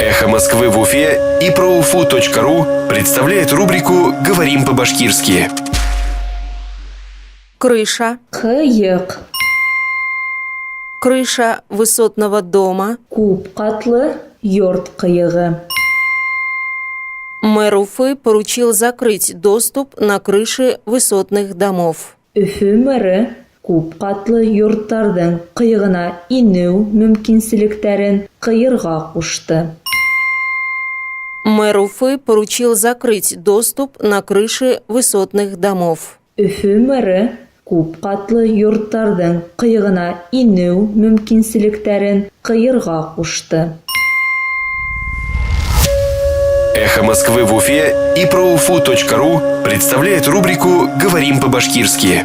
Эхо Москвы в Уфе и ProUFU.ру представляет рубрику «Говорим по-башкирски». Крыша. Кыйык. Крыша высотного дома. Күп катлы йорт кыйыгы. Мэр Уфы поручил закрыть доступ на крыши высотных домов. Өфө мэры күп катлы йорттардын кыйыгына инеу мөмкинчелектерин кыйырга кушты. Мэр Уфы поручил закрыть доступ на крыши высотных домов. Өфө мэры күп катлы йорттардын кыйыгына инеу мөмкинчелектерин кыйырга кушты. Эхо Москвы в Уфе и ProUFU.ру представляет рубрику «Говорим по-башкирски».